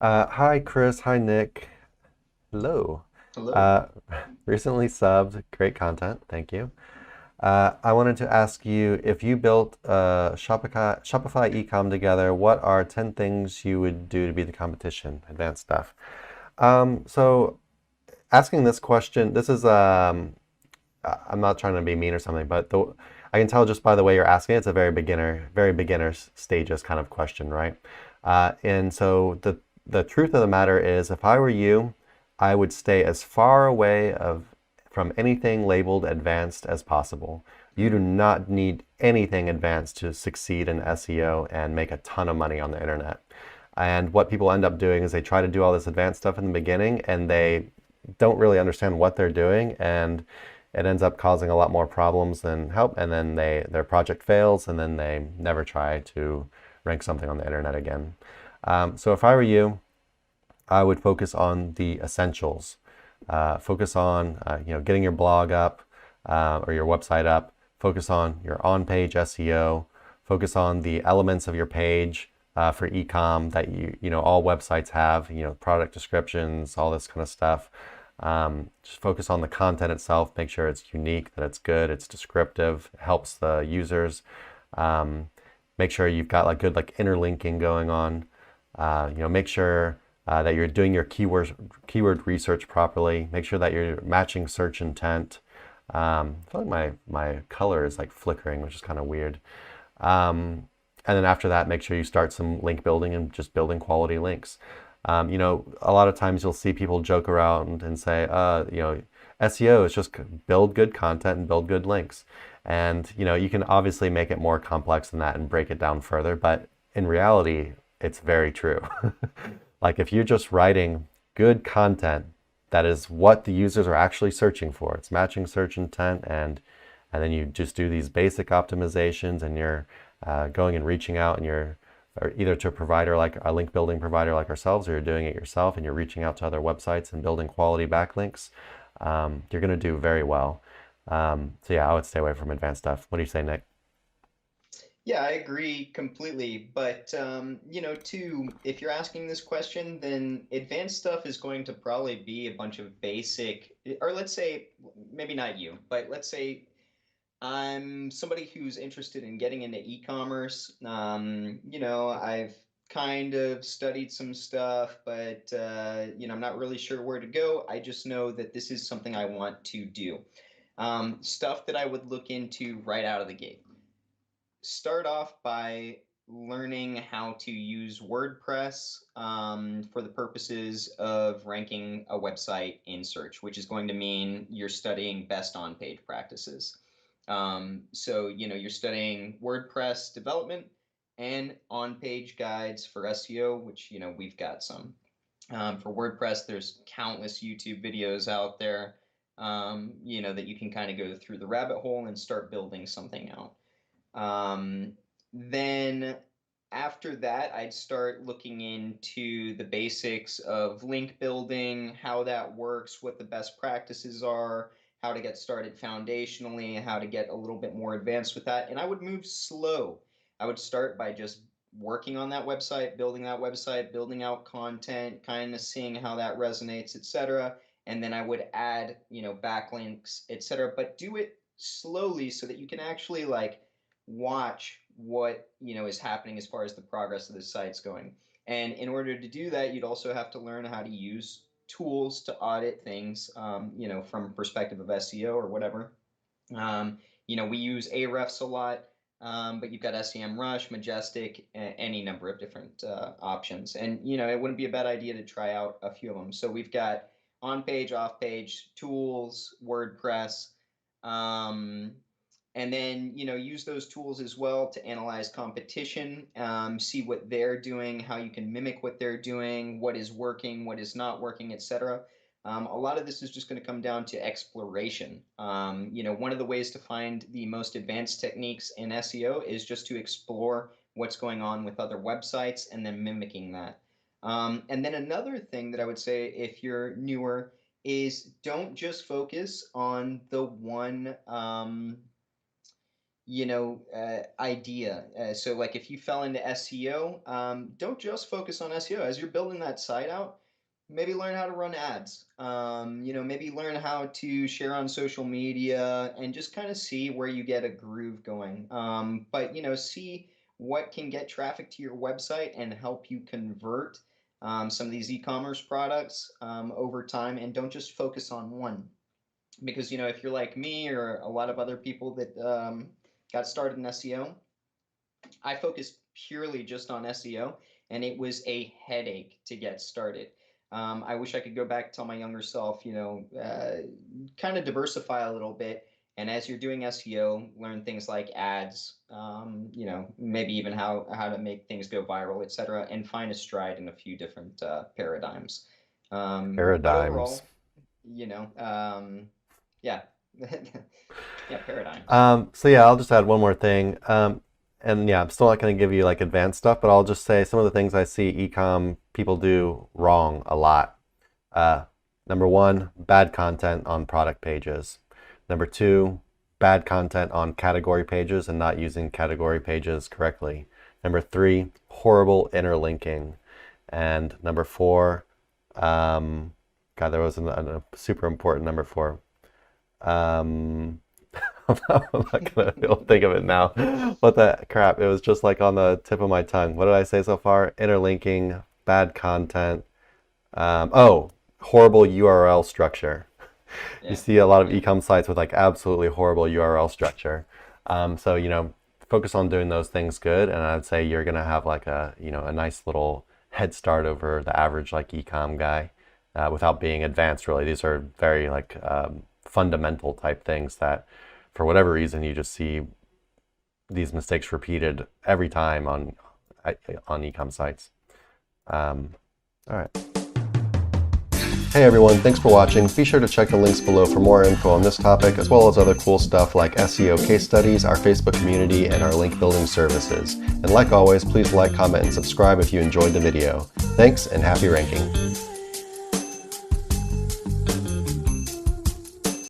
Hi, Chris. Hi, Nick. Hello. Hello. Uh, recently subbed. Great content. Thank you. I wanted to ask you if you built Shopify ecom together, what are 10 things you would do to beat the competition? Advanced stuff. So asking this question, I'm not trying to be mean or something, but I can tell just by the way you're asking it's a very beginner stages kind of question, right? And so the truth of the matter is, if I were you, I would stay as far away from anything labeled advanced as possible. You do Mm, not need anything advanced to succeed in SEO and make a ton of money on the internet. And what people end up doing is they try to do all this advanced stuff in the beginning and they don't really understand what they're doing, and it ends up causing a lot more problems than help, and then their project fails, and then they never try to rank something on the internet again. So if I were you, I would focus on the essentials. Focus on getting your blog up or your website up. Focus on your on-page SEO. Focus on the elements of your page for e-com that you know all websites have. Product descriptions, all this kind of stuff. Just focus on the content itself. Make sure it's unique, that it's good, it's descriptive, helps the users. Um, Make sure you've got like good like interlinking going on. Make sure that you're doing your keyword research properly. Make sure that you're matching search intent. I feel like my color is like flickering, which is kind of weird. And then after that, make sure you start some link building and just building quality links. A lot of times you'll see people joke around and say, SEO is just build good content and build good links. And, you can obviously make it more complex than that and break it down further, but in reality, it's very true. Like if you're just writing good content that is what the users are actually searching for, it's matching search intent, and then you just do these basic optimizations, and you're going and reaching out, and you're or either to a provider like a link building provider like ourselves, or you're doing it yourself and you're reaching out to other websites and building quality backlinks, you're going to do very well. So yeah, I would stay away from advanced stuff. What do you say, Nick? yeah, I agree completely. But too, if you're asking this question, then advanced stuff is going to probably be a bunch of basic, or let's say, maybe not you, but let's say I'm somebody who's interested in getting into e-commerce. I've kind of studied some stuff, but I'm not really sure where to go. I just know that this is something I want to do. Stuff that I would look into right out of the gate. Start off by learning how to use WordPress for the purposes of ranking a website in search, which is going to mean you're studying best on page practices. So you're studying WordPress development and on page guides for SEO, which, we've got some. For WordPress, there's countless YouTube videos out there, that you can kind of go through the rabbit hole and start building something out. Then after that, I'd start looking into the basics of link building, how that works, what the best practices are, how to get started foundationally, how to get a little bit more advanced with that. And I would move slow. I would start by just working on that website, building out content, kind of seeing how that resonates, etc. And then I would add, backlinks, etc. But do it slowly so that you can actually like watch what is happening as far as the progress of the site's going. And in order to do that, you'd also have to learn how to use tools to audit things, from perspective of SEO or whatever. We use Ahrefs a lot, but you've got SEMrush, Majestic, any number of different options. And it wouldn't be a bad idea to try out a few of them. So we've got on-page, off-page tools, WordPress, um, and then use those tools as well to analyze competition, see what they're doing, how you can mimic what they're doing, what is working, what is not working, etc. A lot of this is just going to come down to exploration. One of the ways to find the most advanced techniques in SEO is just to explore what's going on with other websites and then mimicking that. And then another thing that I would say if you're newer is don't just focus on the one idea. So like if you fell into SEO, don't just focus on SEO as you're building that site out. Maybe learn how to run ads. Maybe learn how to share on social media and just kind of see where you get a groove going. But see what can get traffic to your website and help you convert some of these e-commerce products over time, and don't just focus on one. Because if you're like me or a lot of other people that got started in SEO, I focused purely just on SEO, and it was a headache to get started. I wish I could go back, tell my younger self, kind of diversify a little bit. And as you're doing SEO, learn things like ads, maybe even how to make things go viral, etc., and find a stride in a few different paradigms. But Paradigms. overall, you know, yeah, yeah, paradigms. So yeah, I'll just add one more thing. And yeah, I'm still not going to give you like advanced stuff, but I'll just say some of the things I see ecom people do wrong a lot. Uh, Number one, bad content on product pages. Number two, bad content on category pages and not using category pages correctly. Number three, horrible interlinking. And number four, God, there was a super important number four. Um, I'm not gonna be able to think of it now. What the crap? It was just like on the tip of my tongue. What did I say so far? Interlinking, bad content. Oh, horrible URL structure. You Yeah, see a lot of yeah. e-com sites with like absolutely horrible URL structure. So focus on doing those things good, and I'd say you're gonna have like a nice little head start over the average like e-com guy, without being advanced. Really, these are very like fundamental type things that, for whatever reason, you just see these mistakes repeated every time on e-com sites. Um, all right. Hey everyone, thanks for watching. Be sure to check the links below for more info on this topic, as well as other cool stuff like SEO case studies, our Facebook community, and our link building services. And like always, please like, comment, and subscribe if you enjoyed the video. Thanks, and happy ranking.